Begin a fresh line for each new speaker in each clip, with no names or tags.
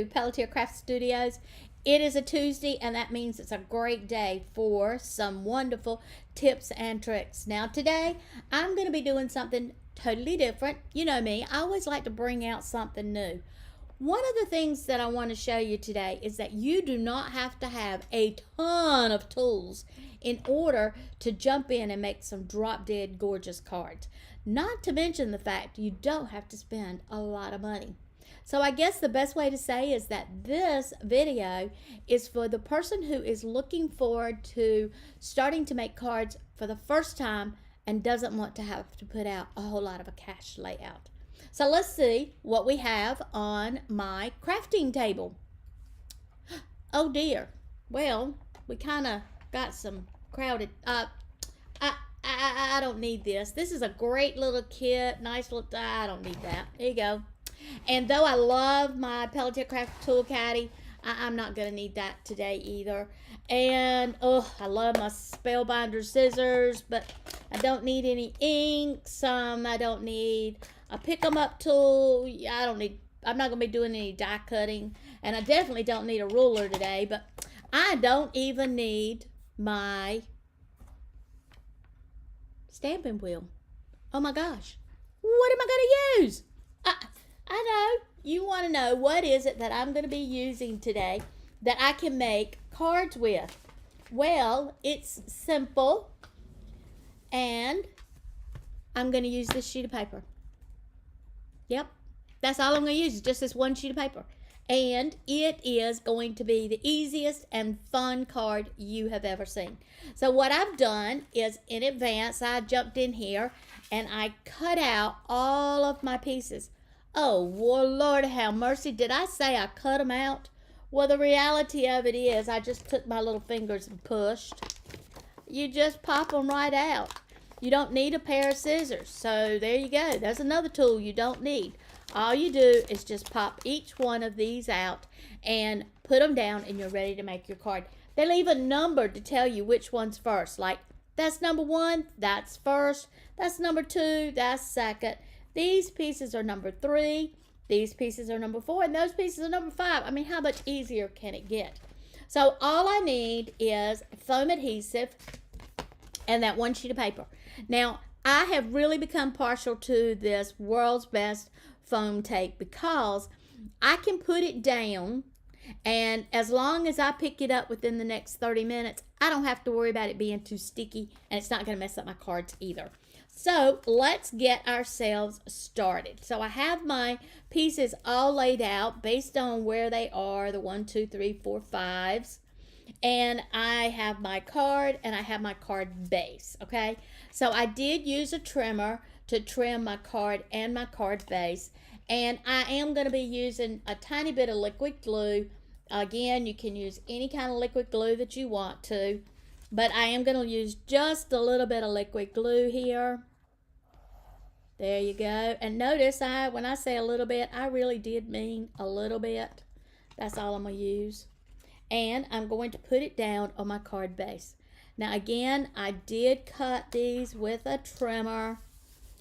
Pelletier Craft Studios. It is a Tuesday, and that means it's a great day for some wonderful tips and tricks. Now, today I'm going to be doing something totally different. You know me, I always like to bring out something new. One of the things that I want to show you today is that you do not have to have a ton of tools in order to jump in and make some drop dead gorgeous cards. Not to mention the fact you don't have to spend a lot of money. So I guess the best way to say is that this video is for the person who is looking forward to starting to make cards for the first time and doesn't want to have to put out a whole lot of a cash layout. So let's see what we have on my crafting table. Oh dear. Well, we kind of got some crowded up. I don't need this. This is a great little kit. Nice little, I don't need that. There you go. And though I love my Pelletier Craft Tool Caddy, I'm not going to need that today either. And, I love my Spellbinder scissors, but I don't need any inks. I don't need a pick-em-up tool. I'm not going to be doing any die cutting. And I definitely don't need a ruler today, but I don't even need my stamping wheel. Oh my gosh. What am I going to use? I know you want to know what is it that I'm going to be using today that I can make cards with. Well, it's simple, and I'm going to use this sheet of paper. Yep, that's all I'm going to use, is just this one sheet of paper. And it is going to be the easiest and fun card you have ever seen. So what I've done is, in advance, I jumped in here and I cut out all of my pieces. Oh, well, Lord have mercy. Did I say I cut them out? Well, the reality of it is I just took my little fingers and pushed. You just pop them right out. You don't need a pair of scissors. So there you go. There's another tool you don't need. All you do is just pop each one of these out and put them down, and you're ready to make your card. They leave a number to tell you which one's first. Like, that's number 1, that's first. That's number 2, that's second. These pieces are number 3, these pieces are number 4, and those pieces are number 5. I mean, how much easier can it get? So all I need is foam adhesive and that one sheet of paper. Now, I have really become partial to this World's Best foam tape because I can put it down, and as long as I pick it up within the next 30 minutes, I don't have to worry about it being too sticky, and it's not going to mess up my cards either. So let's get ourselves started. So I have my pieces all laid out based on where they are, the 1, 2, 3, 4, 5s. And I have my card and I have my card base, okay? So I did use a trimmer to trim my card and my card base. And I am going to be using a tiny bit of liquid glue. Again, you can use any kind of liquid glue that you want to. But I am going to use just a little bit of liquid glue here. There you go. And notice when I say a little bit, I really did mean a little bit. That's all I'm going to use. And I'm going to put it down on my card base. Now again, I did cut these with a trimmer,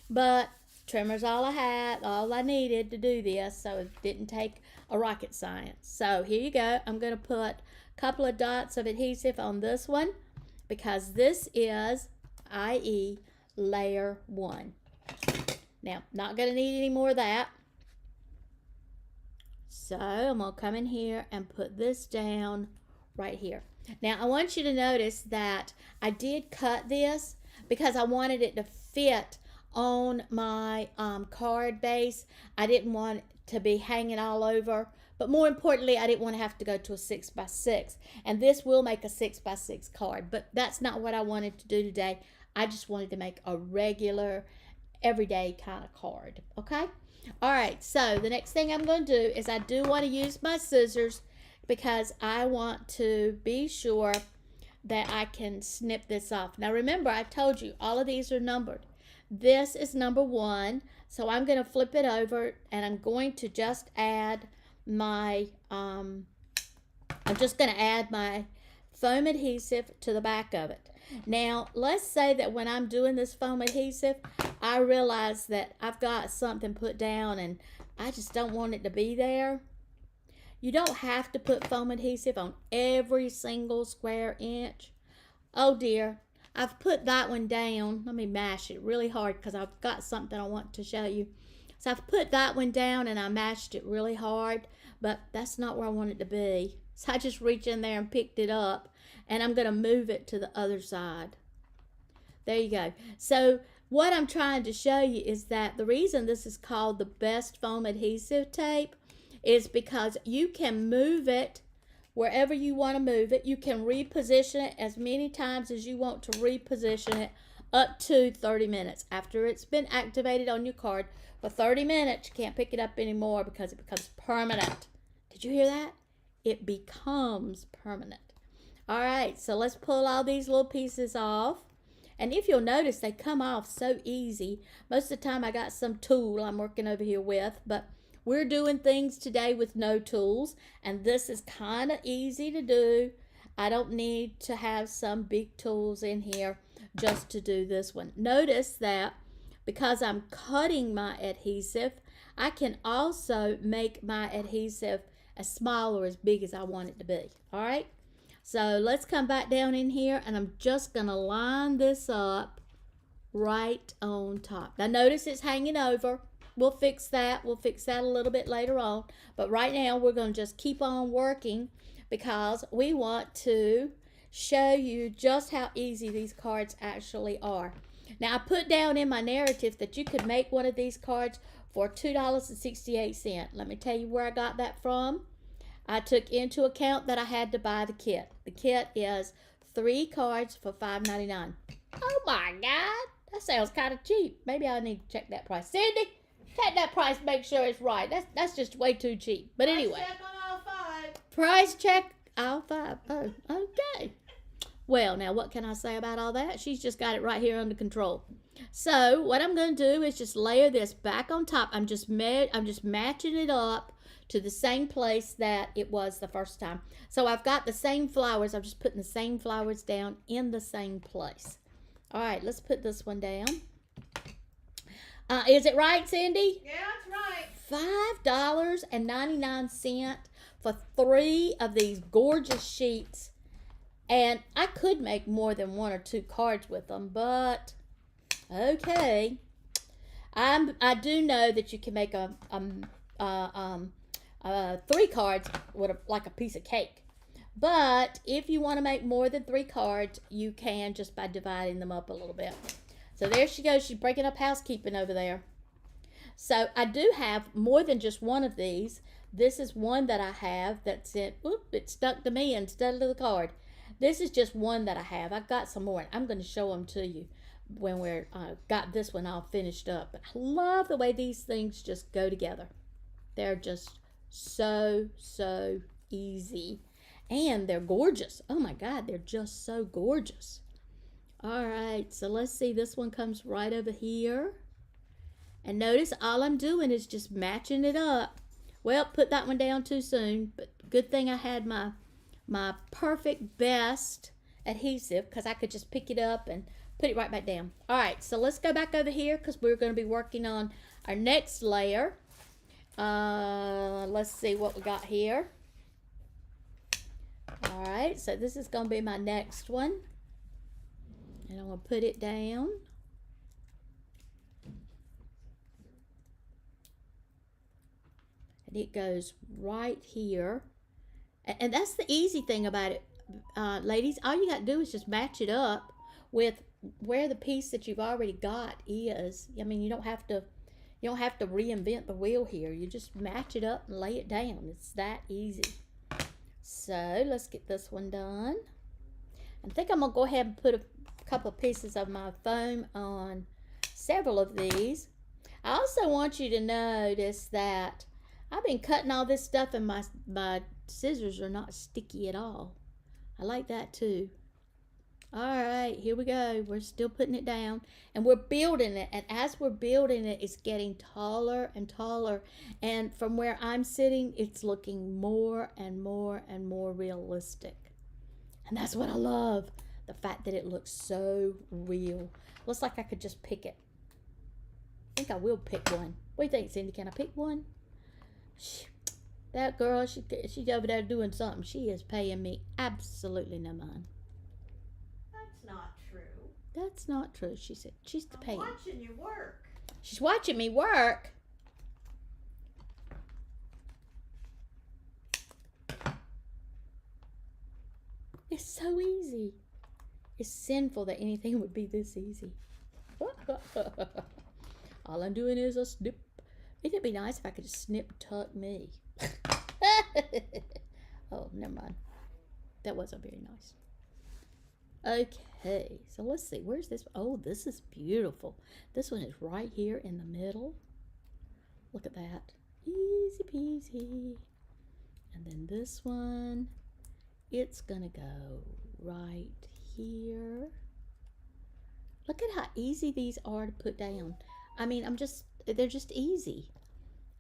but trimmer's all I had, all I needed to do this, so it didn't take a rocket science. So here you go. I'm going to put a couple of dots of adhesive on this one, because this is IE layer 1. Now, not going to need any more of that. So I'm going to come in here and put this down right here. Now, I want you to notice that I did cut this because I wanted it to fit on my card base. I didn't want it to be hanging all over. But more importantly, I didn't want to have to go to a 6x6. And this will make a 6x6 card. But that's not what I wanted to do today. I just wanted to make a regular, everyday kind of card. Okay? Alright, so the next thing I'm going to do is I do want to use my scissors because I want to be sure that I can snip this off. Now remember, I told you all of these are numbered. This is number 1. So I'm going to flip it over and I'm going to just add my foam adhesive to the back of it. Now let's say that when I'm doing this foam adhesive, I realize that I've got something put down and I just don't want it to be there. You don't have to put foam adhesive on every single square inch. Oh dear, I've put that one down. Let me mash it really hard because I've got something I want to show you. So I've put that one down and I mashed it really hard, but that's not where I want it to be. So I just reached in there and picked it up, and I'm going to move it to the other side. There you go. So what I'm trying to show you is that the reason this is called the best foam adhesive tape is because you can move it wherever you want to move it. You can reposition it as many times as you want to reposition it, up to 30 minutes. After it's been activated on your card for 30 minutes, you can't pick it up anymore because it becomes permanent. Did you hear that? It becomes permanent. All right, so let's pull all these little pieces off. And if you'll notice, they come off so easy. Most of the time I got some tool I'm working over here with, but we're doing things today with no tools, and this is kind of easy to do. I don't need to have some big tools in here just to do this one. Notice that because I'm cutting my adhesive, I can also make my adhesive as small or as big as I want it to be. All right, so let's come back down in here, and I'm just going to line this up right on top. Now notice it's hanging over. We'll fix that. We'll fix that a little bit later on. But right now we're going to just keep on working because we want to show you just how easy these cards actually are. Now I put down in my narrative that you could make one of these cards for $2.68. Let me tell you where I got that from. I took into account that I had to buy the kit. The kit is 3 cards for $5.99. Oh my God, that sounds kind of cheap. Maybe I need to check that price. Cindy, check that price, make sure it's right. That's just way too cheap. But anyway.
Price check on all 5.
Price check all 5. Oh, okay. Well, now what can I say about all that? She's just got it right here under control. So what I'm going to do is just layer this back on top. I'm just matching it up to the same place that it was the first time. So I've got the same flowers. I'm just putting the same flowers down in the same place. All right, let's put this one down. Is it right, Cindy?
Yeah, that's right.
$5.99 for 3 of these gorgeous sheets. And I could make more than 1 or 2 cards with them, but okay. I do know that you can make 3 cards with like a piece of cake. But if you want to make more than 3 cards, you can just by dividing them up a little bit. So there she goes. She's breaking up housekeeping over there. So I do have more than just one of these. This is one that I have that's in, it stuck to me instead of the card. This is just one that I have. I've got some more. I'm going to show them to you when we're got this one all finished up. But I love the way these things just go together. They're just so easy. And they're gorgeous. Oh my God, they're just so gorgeous. All right, so let's see. This one comes right over here. And notice all I'm doing is just matching it up. Well, put that one down too soon. But good thing I had my perfect best adhesive because I could just pick it up and put it right back down. All right, so let's go back over here because we're going to be working on our next layer. Let's see what we got here. All right, so this is going to be my next one. And I'm going to put it down. And it goes right here. And that's the easy thing about it, ladies. All you got to do is just match it up with where the piece that you've already got is. I mean, you don't have to reinvent the wheel here. You just match it up and lay it down. It's that easy. So let's get this one done. I think I'm gonna go ahead and put a couple of pieces of my foam on several of these. I also want you to notice that I've been cutting all this stuff and my scissors are not sticky at all. I like that too. All right, here we go. We're still putting it down and we're building it. And as we're building it, it's getting taller and taller. And from where I'm sitting, it's looking more and more and more realistic. And that's what I love. The fact that it looks so real. Looks like I could just pick it. I think I will pick one. What do you think, Cindy? Can I pick one? That girl, she's over there doing something. She is paying me absolutely no mind.
That's not true.
That's not true, she said. She's the paying.
I'm watching your work.
She's watching me work. It's so easy. It's sinful that anything would be this easy. All I'm doing is a snip. Wouldn't it be nice if I could just snip tuck me? Oh, never mind. That wasn't very nice. Okay, so let's see. Where's this? Oh, this is beautiful. This one is right here in the middle. Look at that. Easy peasy. And then this one, it's gonna go right here. Look at how easy these are to put down. I mean, they're just easy.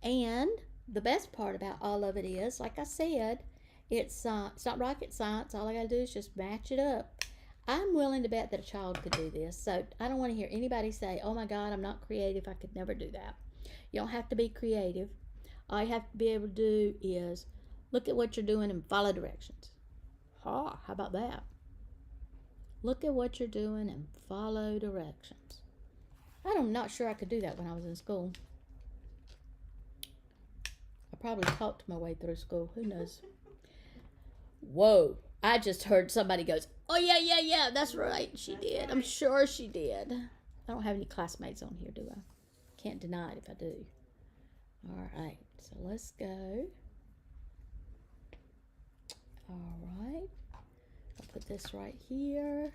And the best part about all of it is, like I said, it's not rocket science. All I gotta do is just match it up. I'm willing to bet that a child could do this. So I don't want to hear anybody say, oh my God, I'm not creative. I could never do that. You don't have to be creative. All you have to be able to do is look at what you're doing and follow directions. How about that? Look at what you're doing and follow directions. I'm not sure I could do that when I was in school. I probably talked my way through school. Who knows? Whoa. I just heard somebody goes, oh, yeah, that's right. She did. Right. I'm sure she did. I don't have any classmates on here, do I? Can't deny it if I do. All right. So let's go. All right. I'll put this right here.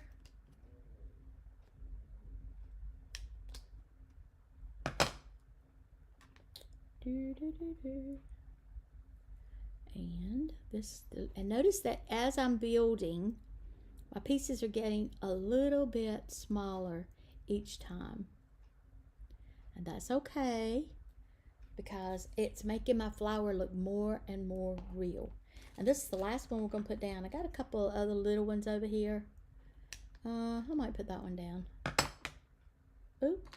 And notice that as I'm building, my pieces are getting a little bit smaller each time. And that's okay, because it's making my flower look more and more real. And this is the last one we're going to put down. I got a couple of other little ones over here. I might put that one down. Oop.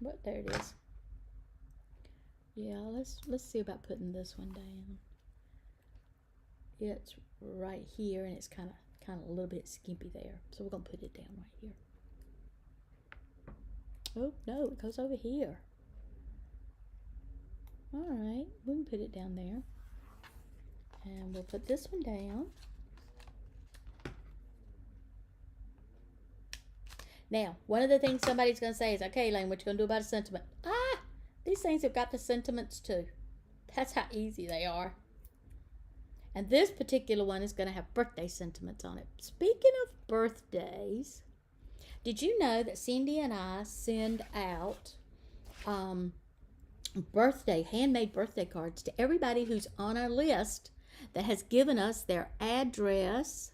But there it is. Yeah, let's see about putting this one down. It's right here, and it's kind of a little bit skimpy there. So we're going to put it down right here. Oh, no, it goes over here. All right, we can put it down there. And we'll put this one down. Now, one of the things somebody's going to say is, okay, Elaine, what you going to do about a sentiment? These things have got the sentiments too. That's how easy they are. And this particular one is going to have birthday sentiments on it. Speaking of birthdays, did you know that Cindy and I send out handmade birthday cards to everybody who's on our list that has given us their address?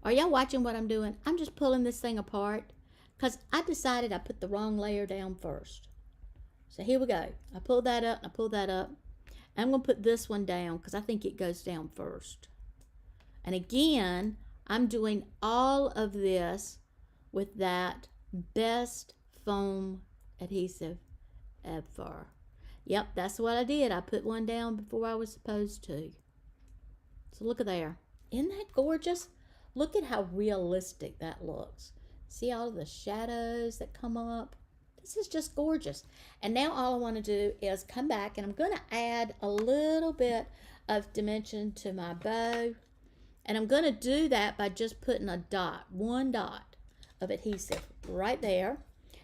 Are y'all watching what I'm doing? I'm just pulling this thing apart because I decided I put the wrong layer down first. So here we go. I pull that up and I pull that up. I'm going to put this one down because I think it goes down first. And again, I'm doing all of this with that best foam adhesive ever. Yep, that's what I did. I put one down before I was supposed to. So look at there. Isn't that gorgeous? Look at how realistic that looks. See all of the shadows that come up? This is just gorgeous. And now all I want to do is come back, and I'm going to add a little bit of dimension to my bow. And I'm going to do that by just putting a dot, one dot of adhesive right there.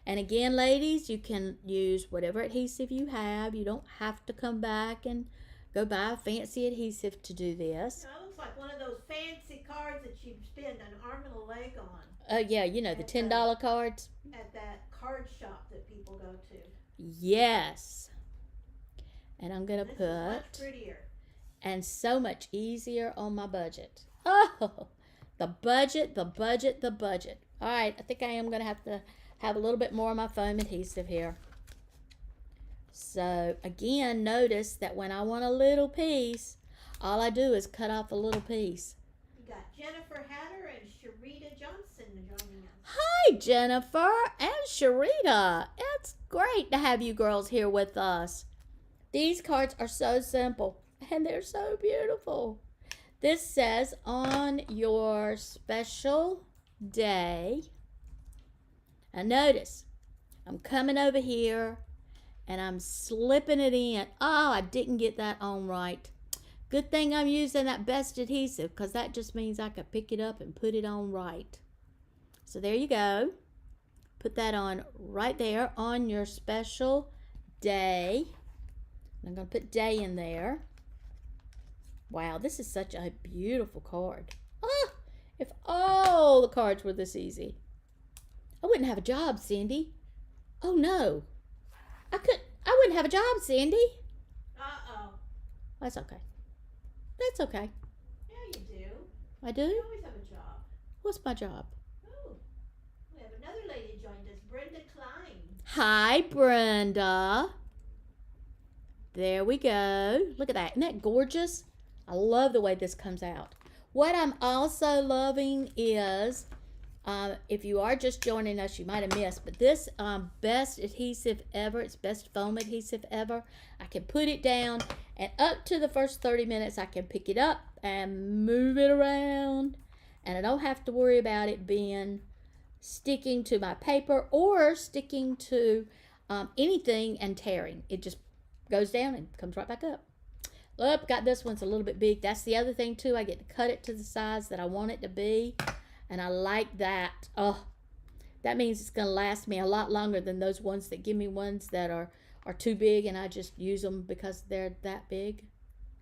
And again, ladies, you can use whatever adhesive you have. You don't have to come back and go buy a fancy adhesive to do this.
It looks like one of those fancy cards that you spend an arm and a leg on.
Yeah, you know, the $10 cards.
At that card shop that people go to.
Yes. And I'm going to put...
Is much prettier.
And so much easier on my budget. Oh, the budget. All right, I think I am going to have a little bit more of my foam adhesive here. So, again, notice that when I want a little piece, all I do is cut off a little piece.
You got Jennifer Hatter and Sharita Johnson joining us.
Hi, Jennifer and Sharita. It's great to have you girls here with us. These cards are so simple and they're so beautiful. This says, on your special day. Now notice, I'm coming over here and I'm slipping it in. Oh, I didn't get that on right. Good thing I'm using that best adhesive, because that just means I could pick it up and put it on right. So there you go. Put that on right there, on your special day. I'm going to put day in there. Wow, this is such a beautiful card. Ah, if all the cards were this easy, I wouldn't have a job, Cindy. Oh no. I wouldn't have a job, Cindy.
Uh-oh.
That's okay. That's okay.
Yeah, you do.
I do?
You always have a job.
What's my job?
Oh, we have another lady joined us, Brenda Klein.
Hi, Brenda. There we go. Look at that. Isn't that gorgeous? I love the way this comes out. What I'm also loving is, if you are just joining us, you might have missed, but this best adhesive ever, it's best foam adhesive ever. I can put it down, and up to the first 30 minutes, I can pick it up and move it around, and I don't have to worry about it being sticking to my paper or sticking to anything and tearing. It just goes down and comes right back up. Look, got this one's a little bit big. That's the other thing too. I get to cut it to the size that I want it to be, and I like that. Oh, that means it's going to last me a lot longer than those ones that give me ones that are too big and I just use them because they're that big.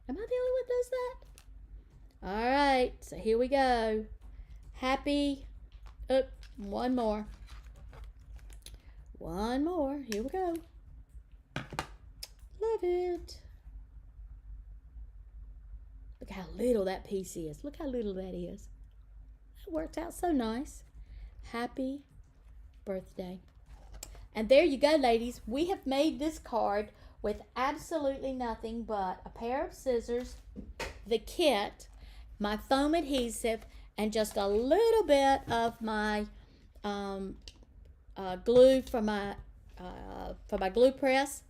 Am I the only one that does that? All right, so here we go. Happy. Oh, one more. One more. Here we go. Love it. Look how little that piece is. Look how little that is. That worked out so nice. Happy birthday. And there you go, ladies. We have made this card with absolutely nothing but a pair of scissors, the kit, my foam adhesive, and just a little bit of my glue for my glue press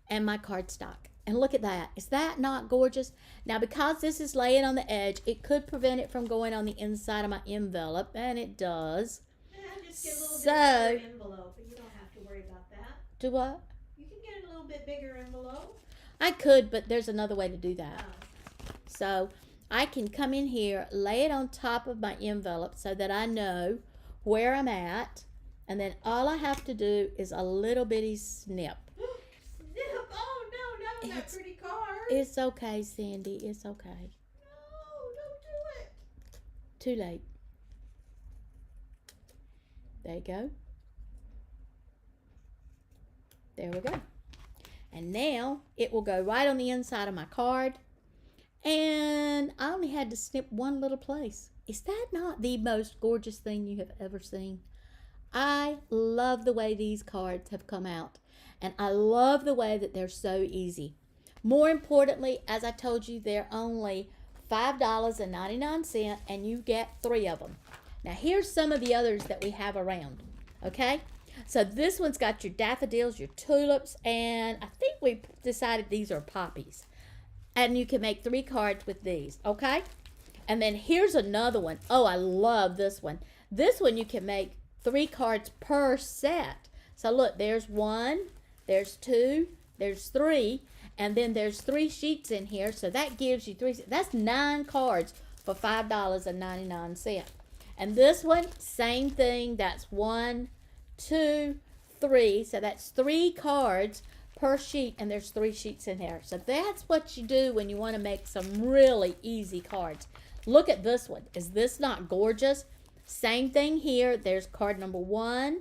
and my cardstock. And look at that. Is that not gorgeous? Now, because this is laying on the edge, it could prevent it from going on the inside of my envelope, and it does.
Just get a little bit bigger envelope, but you don't have to worry about that.
Do what?
You can get a little bit bigger envelope.
I could, but there's another way to do that.
Oh.
So I can come in here, lay it on top of my envelope so that I know where I'm at, and then all I have to do is a little bitty snip.
Snip! Oh no, that pretty card.
It's okay, Sandy. It's okay.
No, don't do it.
Too late. There you go. There we go. And now it will go right on the inside of my card. And I only had to snip one little place. Is that not the most gorgeous thing you have ever seen? I love the way these cards have come out. And I love the way that they're so easy. More importantly, as I told you, they're only $5.99 and you get 3 of them. Now here's some of the others that we have around. Okay? So this one's got your daffodils, your tulips, and I think we decided these are poppies. And you can make 3 cards with these. Okay? And then here's another one. Oh, I love this one. This one you can make 3 cards per set. So look, there's 1, there's 2, there's 3, and then there's 3 sheets in here. So that gives you 3. That's 9 cards for $5.99. And this one, same thing. That's 1, 2, 3. So that's 3 cards per sheet, and there's 3 sheets in here. So that's what you do when you want to make some really easy cards. Look at this one. Is this not gorgeous? Same thing here. There's card number 1,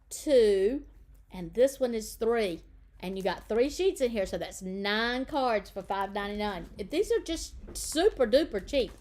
2, and this one is 3. And you got 3 sheets in here, so that's 9 cards for $5.99. These are just super duper cheap.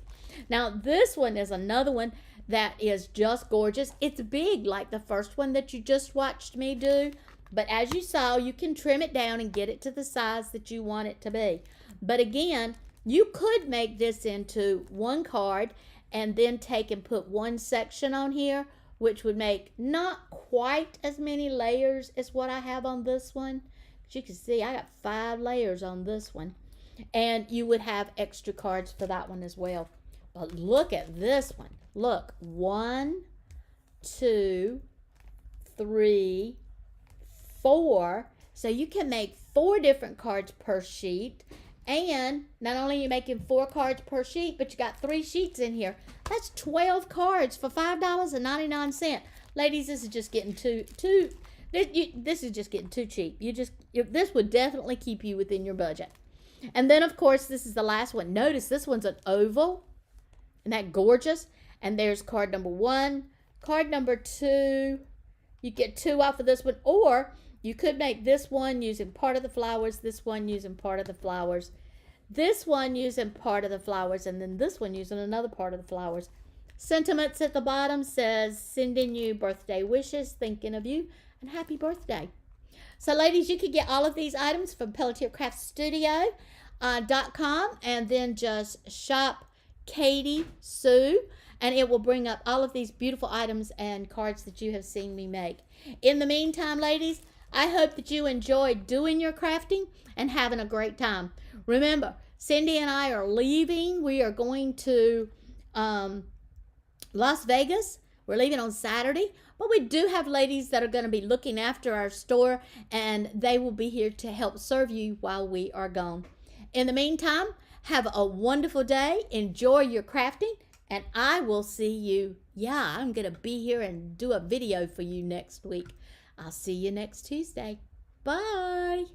Now this one is another one that is just gorgeous. It's big like the first one that you just watched me do. But as you saw, you can trim it down and get it to the size that you want it to be. But again, you could make this into 1 card and then take and put 1 section on here, which would make not quite as many layers as what I have on this one. As you can see, I got 5 layers on this one. And you would have extra cards for that one as well. But look at this one. Look, 1, 2, 3, 4. So you can make 4 different cards per sheet. And not only are you making 4 cards per sheet, but you got 3 sheets in here. That's 12 cards for $5.99. Ladies, this is just getting this is just getting too cheap. This would definitely keep you within your budget. And then, of course, this is the last one. Notice this one's an oval. Isn't that gorgeous? And there's card number 1. Card number 2. You get 2 off of this one. Or you could make this one using part of the flowers, this one using part of the flowers, this one using part of the flowers, and then this one using another part of the flowers. Sentiments at the bottom says, sending you birthday wishes, thinking of you, and happy birthday. So, ladies, you can get all of these items from PelletierCraftStudio.com and then just shop Katy Sue, and it will bring up all of these beautiful items and cards that you have seen me make. In the meantime, ladies, I hope that you enjoyed doing your crafting and having a great time. Remember, Cindy and I are leaving. We are going to Las Vegas. We're leaving on Saturday. But we do have ladies that are going to be looking after our store, and they will be here to help serve you while we are gone. In the meantime, have a wonderful day. Enjoy your crafting, and I will see you. Yeah, I'm going to be here and do a video for you next week. I'll see you next Tuesday. Bye.